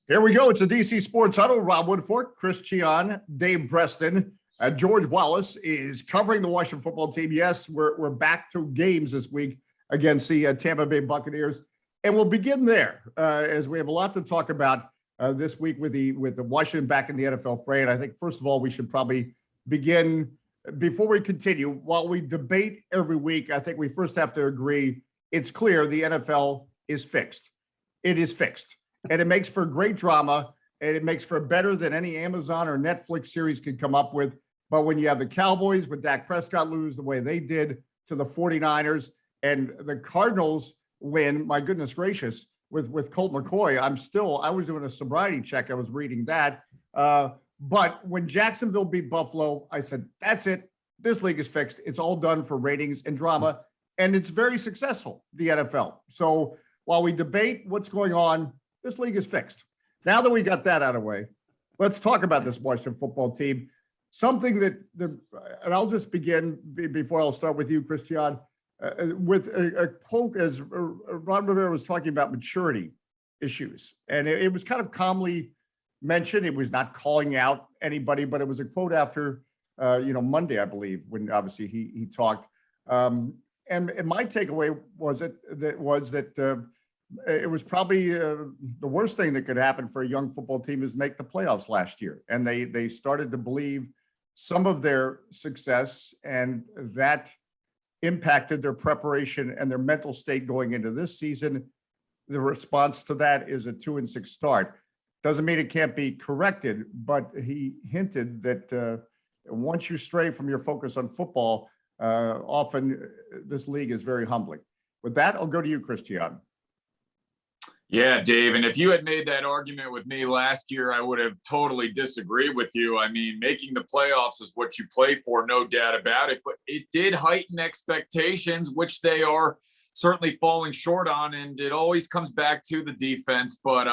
Here we go. It's a DC Sports Huddle. Rob Woodfork, Chris Cichon, Dave Preston. George Wallace is covering the Washington football team. Yes, we're back to games this week against the Tampa Bay Buccaneers. And we'll begin there as we have a lot to talk about this week with the Washington back in the NFL fray. And I think, first of all, we should probably begin, before we continue, while we debate every week, I think we first have to agree it's clear the NFL is fixed. It is fixed. And it makes for great drama, and it makes for better than any Amazon or Netflix series could come up with. But when you have the Cowboys with Dak Prescott lose the way they did to the 49ers, and the Cardinals win, my goodness gracious, with Colt McCoy, I was doing a sobriety check. I was reading that. But when Jacksonville beat Buffalo, I said, that's it. This league is fixed. It's all done for ratings and drama. And it's very successful, the NFL. So while we debate what's going on, this league is fixed. Now that we got that out of the way, let's talk about this Washington football team. Something and I'll just begin before I'll start with you, Christian, with a quote as Ron Rivera was talking about maturity issues. And it was kind of calmly mentioned. It was not calling out anybody, but it was a quote after, Monday, I believe, when obviously he talked. And my takeaway was that it was probably the worst thing that could happen for a young football team is make the playoffs last year. And they started to believe some of their success, and that impacted their preparation and their mental state going into this season. The response to that is a 2-6 start. Doesn't mean it can't be corrected, but he hinted that once you stray from your focus on football, often this league is very humbling. With that, I'll go to you, Christian. Yeah, Dave. And if you had made that argument with me last year, I would have totally disagreed with you. I mean, making the playoffs is what you play for, no doubt about it. But it did heighten expectations, which they are certainly falling short on. And it always comes back to the defense. But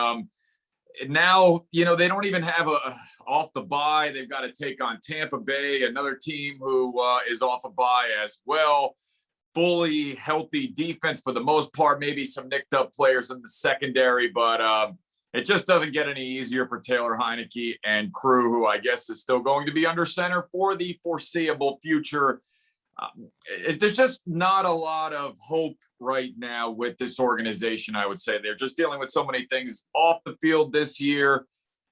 now, they don't even have a off the bye. They've got to take on Tampa Bay, another team who is off a bye as well. Fully healthy defense for the most part, maybe some nicked up players in the secondary, but it just doesn't get any easier for Taylor Heineke and crew, who I guess is still going to be under center for the foreseeable future. There's just not a lot of hope right now with this organization, I would say. They're just dealing with so many things off the field this year.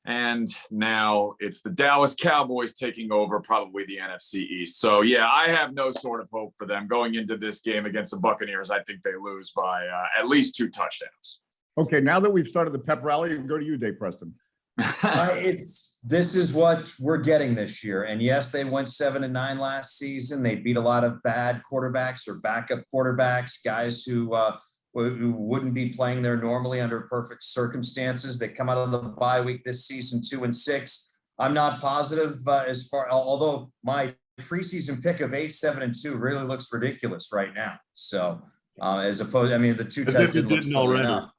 And now it's the Dallas Cowboys taking over probably the NFC East. So, yeah, I have no sort of hope for them going into this game against the Buccaneers. I think they lose by at least 2 touchdowns. Okay, now that we've started the pep rally, go to you, Dave Preston. This is what we're getting this year. And yes, they went 7-9 last season. They beat a lot of bad quarterbacks or backup quarterbacks, guys who wouldn't be playing there normally under perfect circumstances. They come out of the bye week this season 2-6. I'm not positive although my preseason pick of 8-7-2 really looks ridiculous right now. So as opposed, the two tests didn't look slow enough.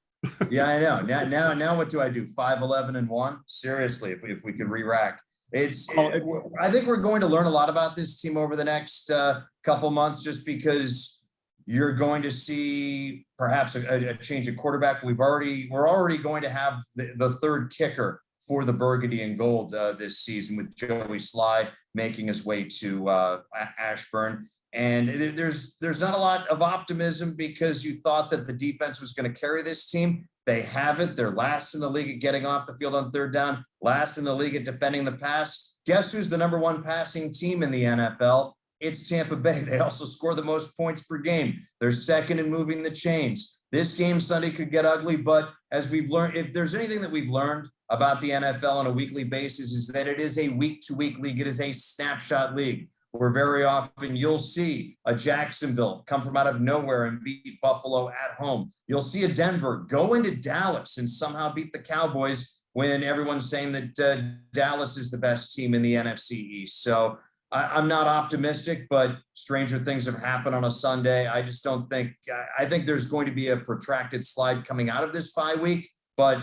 Yeah, I know. Now what do I do? 5-11-1? Seriously, if we could re-rack. I think we're going to learn a lot about this team over the next couple months, just because you're going to see perhaps a change of quarterback. We're already going to have the third kicker for the Burgundy and Gold this season, with Joey Sly making his way to Ashburn. And there's not a lot of optimism, because you thought that the defense was going to carry this team. They haven't. They're last in the league at getting off the field on third down, last in the league at defending the pass. Guess who's the number 1 passing team in the NFL? It's Tampa Bay. They also score the most points per game. They're second in moving the chains. This game Sunday could get ugly, but as we've learned, if there's anything that we've learned about the NFL on a weekly basis, is that it is a week-to-week league. It is a snapshot league, where very often you'll see a Jacksonville come from out of nowhere and beat Buffalo at home. You'll see a Denver go into Dallas and somehow beat the Cowboys, when everyone's saying that Dallas is the best team in the NFC East. So I'm not optimistic, but stranger things have happened on a Sunday. I just don't think – I think there's going to be a protracted slide coming out of this bye week, but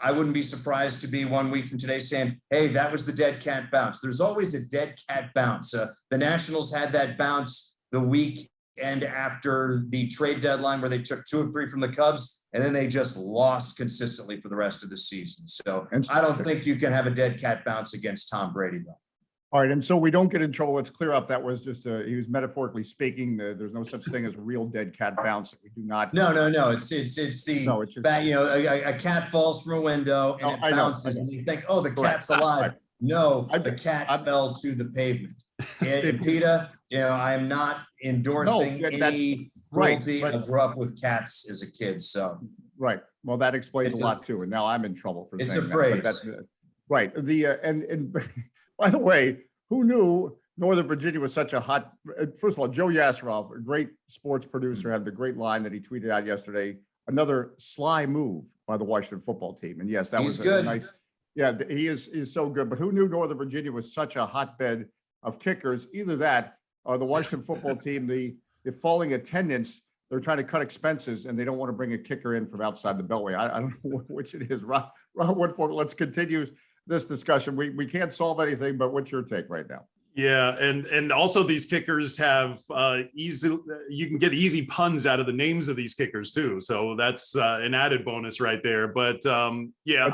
I wouldn't be surprised to be 1 week from today saying, hey, that was the dead cat bounce. There's always a dead cat bounce. The Nationals had that bounce the week end after the trade deadline where they took 2 of 3 from the Cubs, and then they just lost consistently for the rest of the season. So I don't think you can have a dead cat bounce against Tom Brady, though. All right, and so we don't get in trouble. Let's clear up that was just he was metaphorically speaking. There's no such thing as a real dead cat bounce. We do not. No. It's the no, it's just, a cat falls from a window and it bounces, and you think, oh, the cat's alive. No, the cat fell to the pavement. And PETA, I am not endorsing any cruelty. I grew up with cats as a kid, so. Right. Well, that explains a lot too. And now I'm in trouble for saying that. It's a phrase. That's, right. And by the way, who knew Northern Virginia was such a hot? First of all, Joe Yasserov, a great sports producer, had the great line that he tweeted out yesterday. Another sly move by the Washington football team. And yes, that was good. Nice. Yeah, he is so good. But who knew Northern Virginia was such a hotbed of kickers? Either that or the Washington football team, the falling attendance. They're trying to cut expenses and they don't want to bring a kicker in from outside the Beltway. I don't know which it is. Rob Woodfork, let's continue this discussion. We can't solve anything, but what's your take right now? Yeah, and also these kickers have you can get easy puns out of the names of these kickers too. So that's an added bonus right there. But yeah,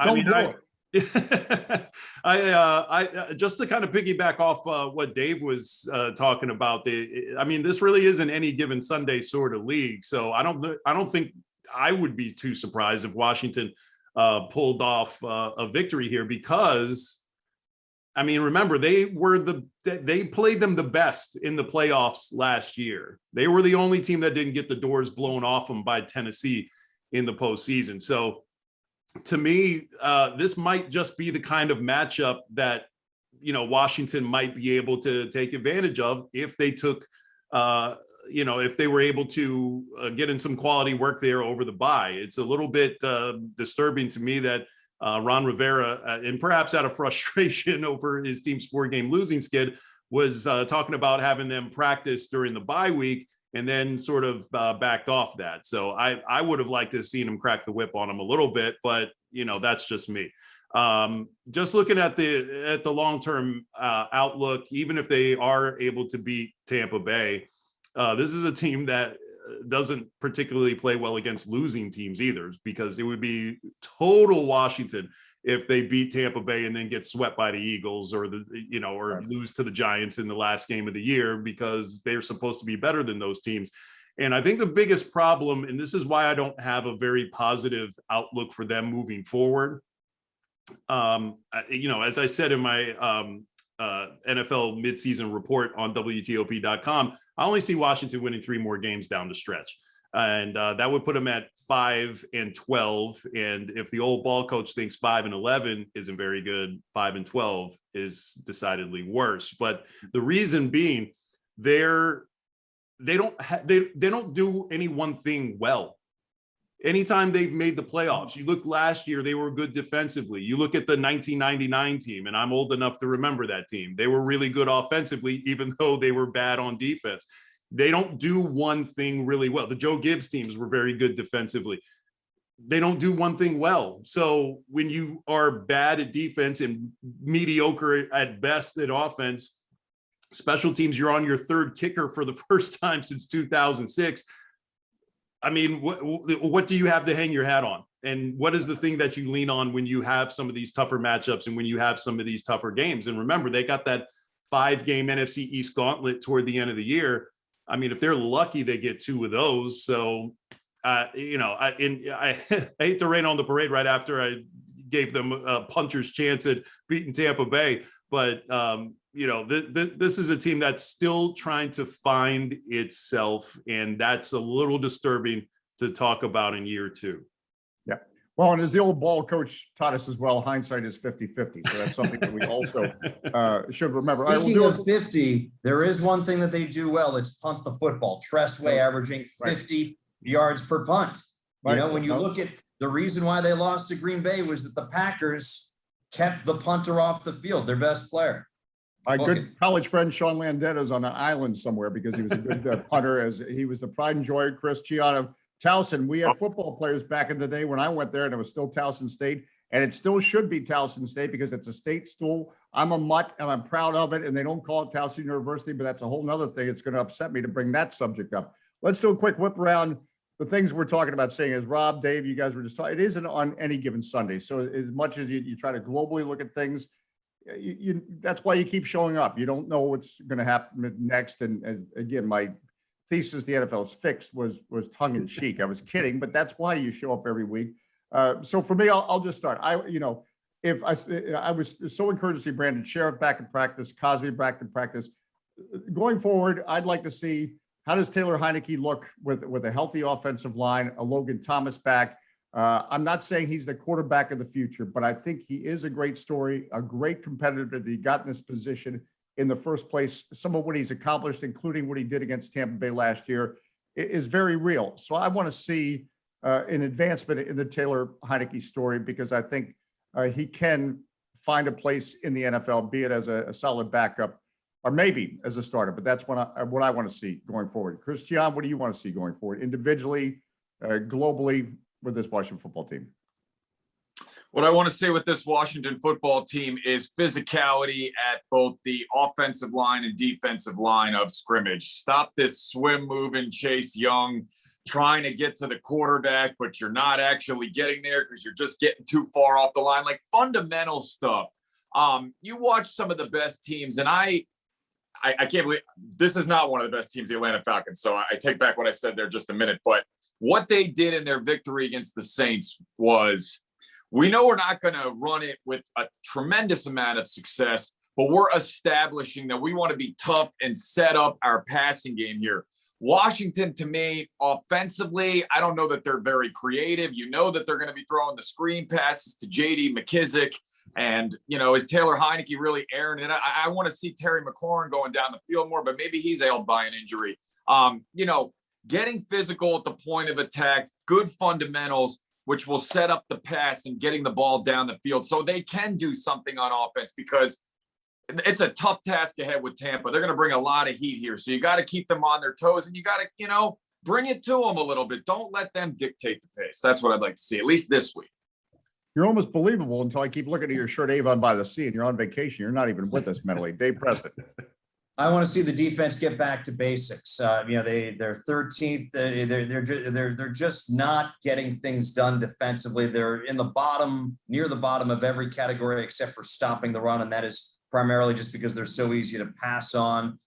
I just to kind of piggyback off what Dave was talking about. This really isn't any given Sunday sort of league. So I don't think I would be too surprised if Washington pulled off a victory here, because remember, they played them the best in the playoffs last year. They were the only team that didn't get the doors blown off them by Tennessee in the postseason. So to me, this might just be the kind of matchup that, Washington might be able to take advantage of if they took, if they were able to get in some quality work there over the bye. It's a little bit disturbing to me that Ron Rivera, and perhaps out of frustration over his team's 4-game losing skid, was talking about having them practice during the bye week and then sort of backed off that. So I would have liked to have seen him crack the whip on him a little bit, but that's just me. Just looking at the long-term outlook, even if they are able to beat Tampa Bay, this is a team that doesn't particularly play well against losing teams either, because it would be total Washington if they beat Tampa Bay and then get swept by the Eagles or lose to the Giants in the last game of the year, because they're supposed to be better than those teams. And I think the biggest problem, and this is why I don't have a very positive outlook for them moving forward. As I said in my NFL midseason report on WTOP.com, I only see Washington winning 3 more games down the stretch. And that would put them at 5-12. And if the old ball coach thinks 5-11 isn't very good, 5-12 is decidedly worse. But the reason being, they don't do any one thing well. Anytime they've made the playoffs, you look last year, they were good defensively. You look at the 1999 team, and I'm old enough to remember that team. They were really good offensively, even though they were bad on defense. They don't do one thing really well. The Joe Gibbs teams were very good defensively. They don't do one thing well. So when you are bad at defense and mediocre at best at offense, special teams, you're on your 3rd kicker for the first time since 2006. What do you have to hang your hat on? And what is the thing that you lean on when you have some of these tougher matchups and when you have some of these tougher games? And remember, they got that 5-game NFC East gauntlet toward the end of the year. If they're lucky, they get 2 of those. So, I hate to rain on the parade right after I gave them a puncher's chance at beating Tampa Bay. But, this is a team that's still trying to find itself. And that's a little disturbing to talk about in year 2. Yeah. Well, and as the old ball coach taught us as well, hindsight is 50-50. So that's something that we also should remember. Speaking of 50, there is one thing that they do well. It's punt the football. Tressway averaging 50 yards per punt. When you look at the reason why they lost to Green Bay was that the Packers kept the punter off the field, their best player. My good college friend Sean Landetta is on an island somewhere because he was a good punter, as he was the pride and joy. Chris Cichon of Towson. We had football players back in the day when I went there, and it was still Towson State, and it still should be Towson State because it's a state school I'm a mutt and I'm proud of it. And they don't call it Towson University, but that's a whole nother thing. It's going to upset me to bring that subject up. Let's do a quick whip around the things we're talking about saying is Rob, Dave, you guys were just talking, it isn't on any given Sunday. So as much as you try to globally look at things, that's why you keep showing up. You don't know what's going to happen next. And again, my thesis, the NFL is fixed, was tongue in cheek. I was kidding, but that's why you show up every week. So for me, I'll just start. I was so encouraged to see Brandon Sheriff back in practice, Cosby back in practice. Going forward, I'd like to see, how does Taylor Heineke look with a healthy offensive line, a Logan Thomas back? I'm not saying he's the quarterback of the future, but I think he is a great story, a great competitor that he got in this position in the first place. Some of what he's accomplished, including what he did against Tampa Bay last year, is very real. So I want to see an advancement in the Taylor Heineke story, because I think he can find a place in the NFL, be it as a solid backup or maybe as a starter. But that's what I want to see going forward. Cichon, what do you want to see going forward, individually, globally, with this Washington football team? What I want to say with this Washington football team is physicality at both the offensive line and defensive line of scrimmage. Stop this swim move and Chase Young trying to get to the quarterback, but you're not actually getting there because you're just getting too far off the line. Like fundamental stuff. You watch some of the best teams, and I can't believe this is not one of the best teams, the Atlanta Falcons. So I take back what I said there just a minute. But what they did in their victory against the Saints was, we know we're not going to run it with a tremendous amount of success, but we're establishing that we want to be tough and set up our passing game here. Washington, to me, offensively, I don't know that they're very creative. You know that they're going to be throwing the screen passes to J.D. McKissick. And, is Taylor Heineke really airing it? I want to see Terry McLaurin going down the field more, but maybe he's ailed by an injury. Getting physical at the point of attack, good fundamentals, which will set up the pass and getting the ball down the field so they can do something on offense, because it's a tough task ahead with Tampa. They're going to bring a lot of heat here. So you got to keep them on their toes, and you got to, bring it to them a little bit. Don't let them dictate the pace. That's what I'd like to see, at least this week. You're almost believable until I keep looking at your shirt, Avon by the Sea, and you're on vacation. You're not even with us mentally. Dave Preston. I want to see the defense get back to basics. They're 13th. They're just not getting things done defensively. They're in the bottom, near the bottom of every category except for stopping the run, and that is primarily just because they're so easy to pass on.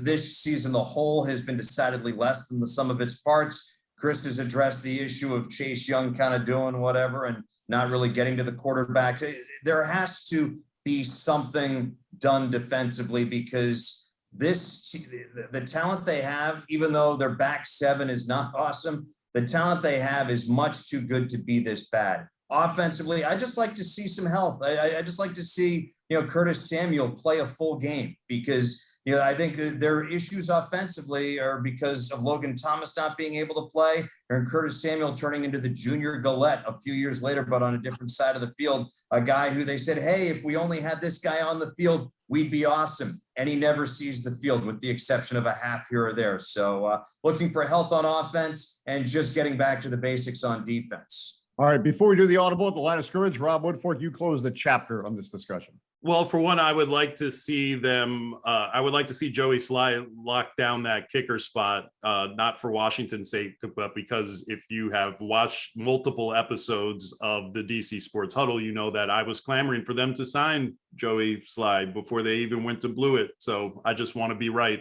This season, the whole has been decidedly less than the sum of its parts. Chris has addressed the issue of Chase Young kind of doing whatever and not really getting to the quarterbacks. There has to be something done defensively, because the talent they have, even though their back seven is not awesome, the talent they have is much too good to be this bad. Offensively, I just like to see some health. I just like to see, Curtis Samuel play a full game, because I think their issues offensively are because of Logan Thomas not being able to play, and Curtis Samuel turning into the junior Gillette a few years later, but on a different side of the field, a guy who they said, hey, if we only had this guy on the field, we'd be awesome. And he never sees the field, with the exception of a half here or there. So looking for health on offense and just getting back to the basics on defense. All right, before we do the audible at the line of scrimmage, Rob Woodfork, you close the chapter on this discussion. Well, for one, I would like to see them. I would like to see Joey Sly lock down that kicker spot, not for Washington's sake, but because if you have watched multiple episodes of the DC Sports Huddle, you know that I was clamoring for them to sign Joey Sly before they even went to Blue It. So I just want to be right.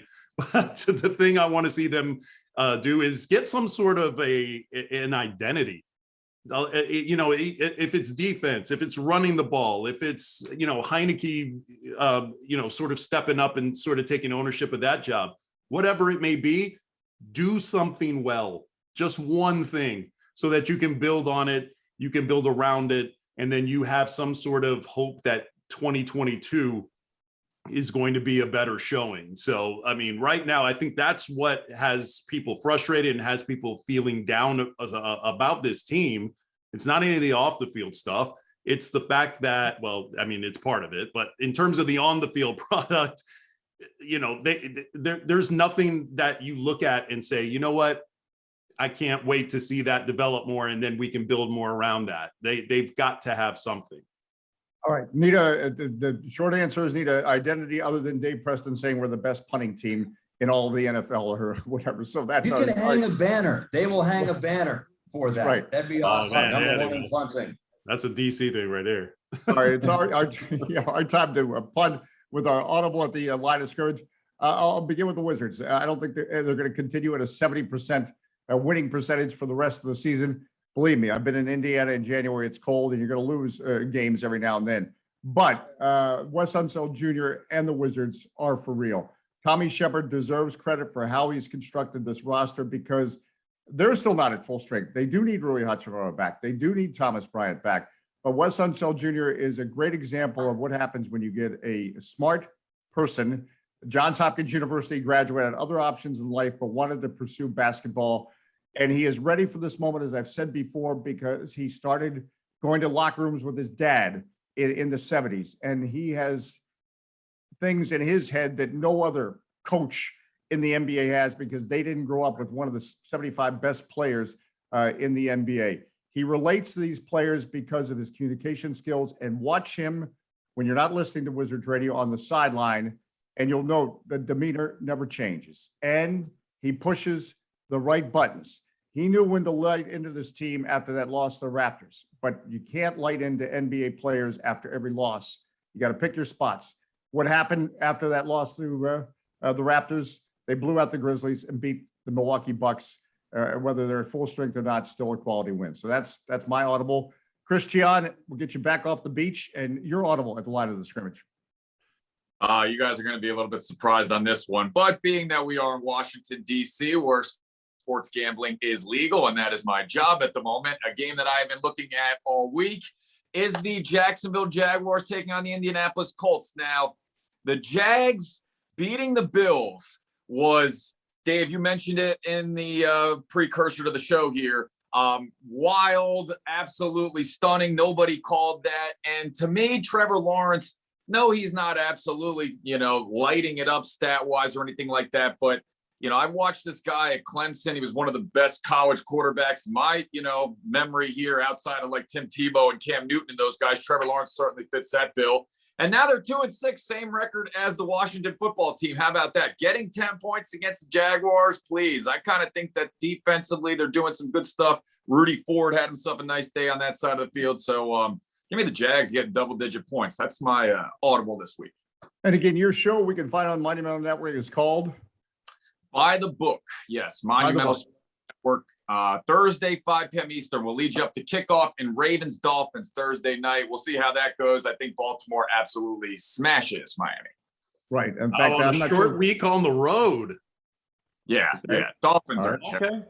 But the thing I want to see them do is get some sort of an identity. If it's defense, if it's running the ball, if it's, Heineke, sort of stepping up and sort of taking ownership of that job, whatever it may be, do something well, just one thing, so that you can build on it, you can build around it, and then you have some sort of hope that 2022 is going to be a better showing. So, right now, I think that's what has people frustrated and has people feeling down about this team. It's not any of the off the field stuff. It's the fact that, it's part of it, but in terms of the on the field product, there's nothing that you look at and say, you know what, I can't wait to see that develop more, and then we can build more around that. They've got to have something. All right. The short answer is need an identity other than Dave Preston saying we're the best punting team in all of the NFL or whatever. So that's You can hang a banner. They will hang a banner for that. Right. That'd be Oh, awesome. man, Number one in punting. That's a DC thing right there. All right. It's our time to punt with our audible at the line of scrimmage. I'll begin with the Wizards. I don't think they're going to continue at a 70% winning percentage for the rest of the season. Believe me, I've been in Indiana in January. It's cold, and you're going to lose games every now and then. But Wes Unseld Jr. and the Wizards are for real. Tommy Shepard deserves credit for how he's constructed this roster because they're still not at full strength. They do need Rui Hachimura back. They do need Thomas Bryant back. But Wes Unseld Jr. is a great example of what happens when you get a smart person. Johns Hopkins University graduate, had other options in life, but wanted to pursue basketball. And he is ready for this moment, as I've said before, because he started going to locker rooms with his dad in the 70s. And he has things in his head that no other coach in the NBA has because they didn't grow up with one of the 75 best players in the NBA. He relates to these players because of his communication skills. And watch him when you're not listening to Wizards Radio on the sideline, and you'll note the demeanor never changes. And he pushes the right buttons. He knew when to light into this team after that loss to the Raptors, but you can't light into NBA players after every loss. You got to pick your spots. What happened after that loss to the Raptors? They blew out the Grizzlies and beat the Milwaukee Bucks. Whether they're at full strength or not, still a quality win. So that's my audible. Chris Cichon, we'll get you back off the beach, and you're audible at the line of the scrimmage. You guys are going to be a little bit surprised on this one, but being that we are in Washington, D.C., where sports gambling is legal, and that is my job at the moment, a game that I have been looking at all week is the Jacksonville Jaguars taking on the Indianapolis Colts. Now, the Jags beating the Bills was, Dave, you mentioned it in the precursor to the show here, wild, absolutely stunning. Nobody called that. And to me, Trevor Lawrence, no, he's not absolutely, lighting it up stat-wise or anything like that. But, I watched this guy at Clemson. He was one of the best college quarterbacks in my, memory here outside of like Tim Tebow and Cam Newton and those guys. Trevor Lawrence certainly fits that bill. And now they're 2-6, same record as the Washington football team. How about that? Getting 10 points against the Jaguars, please. I kind of think that defensively they're doing some good stuff. Rudy Ford had himself a nice day on that side of the field. So, give me the Jags getting double-digit points. That's my audible this week. And again, your show we can find on Monumental Network is called By the Book. Yes, Monumental Network. Thursday, 5 p.m. Eastern. We'll lead you up to kickoff in Ravens-Dolphins Thursday night. We'll see how that goes. I think Baltimore absolutely smashes Miami. Right. In fact, I'm not short sure. week on the road. Yeah. Dolphins are Okay.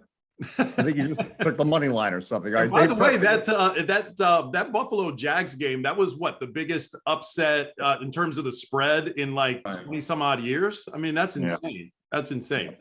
I think you just took the money line or something. All right, By Dave the way, Preston. that Buffalo Jags game, that was what, the biggest upset in terms of the spread in like 20 some odd years. I mean, that's insane. That's insane.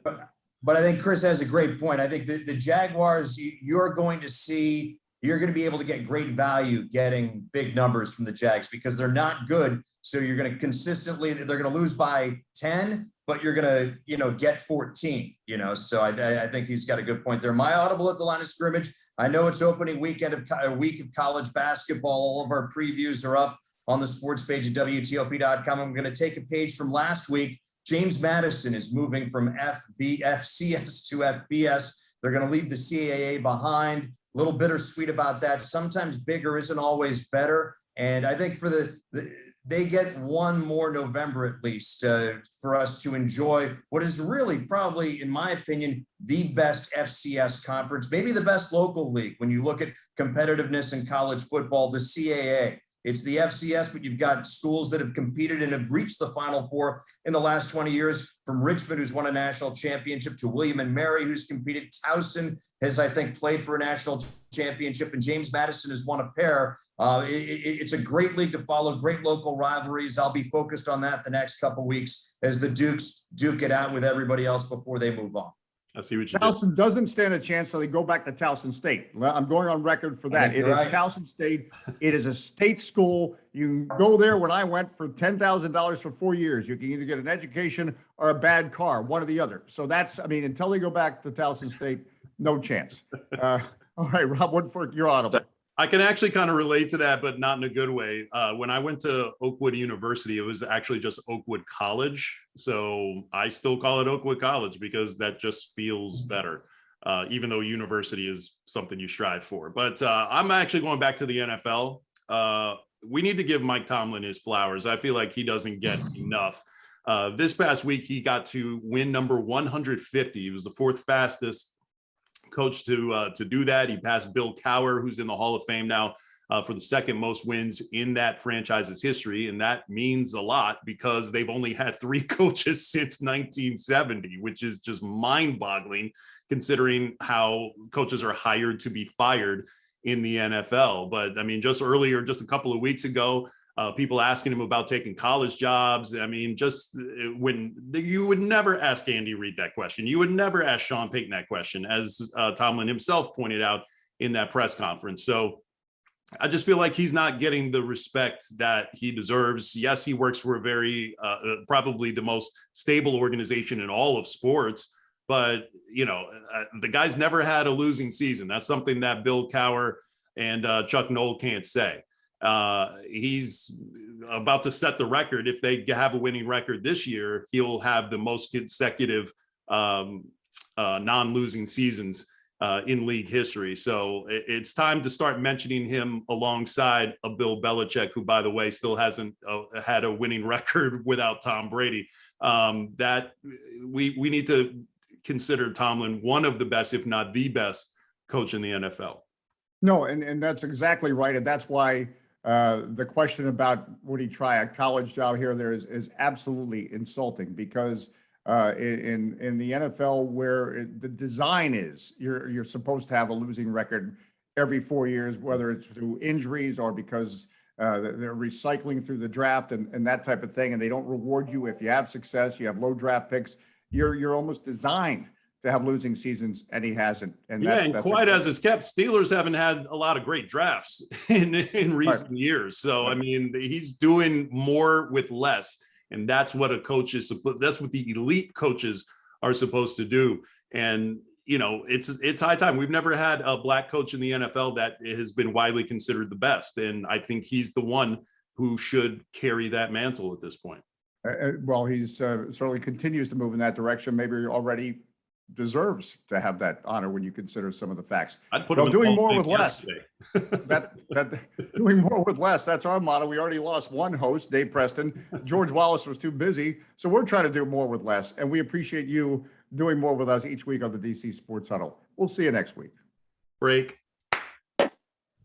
But I think Chris has a great point. I think the Jaguars, you're going to be able to get great value getting big numbers from the Jags because they're not good. So you're going to consistently, they're going to lose by 10, but you're going to, get 14, so I think he's got a good point there. My audible at the line of scrimmage. I know it's opening weekend of a week of college basketball. All of our previews are up on the sports page at WTOP.com. I'm going to take a page from last week. James Madison is moving from FCS to FBS. They're going to leave the CAA behind. A little bittersweet about that. Sometimes bigger isn't always better. And I think for they get one more November at least for us to enjoy what is really probably, in my opinion, the best FCS conference, maybe the best local league. When you look at competitiveness in college football, the CAA. It's the FCS, but you've got schools that have competed and have reached the Final Four in the last 20 years, from Richmond, who's won a national championship, to William and Mary, who's competed. Towson has, I think, played for a national championship, and James Madison has won a pair. It's a great league to follow, great local rivalries. I'll be focused on that the next couple of weeks as the Dukes duke it out with everybody else before they move on. I see what you Towson doesn't stand a chance, so they go back to Towson State. I'm going on record for that. It is Towson State. It is a state school. You can go there when I went for $10,000 for 4 years. You can either get an education or a bad car, one or the other. So until they go back to Towson State, no chance. All right, Rob Woodfork, you're audible. I can actually kind of relate to that, but not in a good way. When I went to Oakwood University, it was actually just Oakwood College. So I still call it Oakwood College because that just feels better, even though university is something you strive for. But I'm actually going back to the NFL. We need to give Mike Tomlin his flowers. I feel like he doesn't get enough. This past week, he got to win number 150. He was the fourth fastest coach to do that. He passed Bill Cowher, who's in the Hall of Fame now, for the second most wins in that franchise's history. And that means a lot because they've only had 3 coaches since 1970, which is just mind-boggling considering how coaches are hired to be fired in the NFL. But I mean, just a couple of weeks ago, people asking him about taking college jobs. I mean, just when you would never ask Andy Reid that question, you would never ask Sean Payton that question, as Tomlin himself pointed out in that press conference. So I just feel like he's not getting the respect that he deserves. Yes, he works for a very, probably the most stable organization in all of sports, but the guy's never had a losing season. That's something that Bill Cowher and Chuck Noll can't say. He's about to set the record. If they have a winning record this year, he'll have the most consecutive non-losing seasons in league history. So it's time to start mentioning him alongside a Bill Belichick, who, by the way, still hasn't had a winning record without Tom Brady. That we need to consider Tomlin one of the best, if not the best, coach in the NFL. No, and that's exactly right. And that's why the question about would he try a college job here or there is absolutely insulting, because in the NFL, where the design is you're supposed to have a losing record every 4 years, whether it's through injuries or because they're recycling through the draft and that type of thing, and they don't reward you if you have success. You have low draft picks. You're almost designed to have losing seasons, and he hasn't. And that's quite as it's kept. Steelers haven't had a lot of great drafts in recent years. So, I mean, he's doing more with less, and that's what a coach is supposed. That's what the elite coaches are supposed to do. And it's high time. We've never had a black coach in the NFL that has been widely considered the best, and I think he's the one who should carry that mantle at this point. Well, he's certainly continues to move in that direction. Maybe already deserves to have that honor when you consider some of the facts. I'd put him doing more with less. that doing more with less. That's our motto. We already lost one host, Dave Preston. George Wallace was too busy, so we're trying to do more with less. And we appreciate you doing more with us each week on the DC Sports Huddle. We'll see you next week. Break.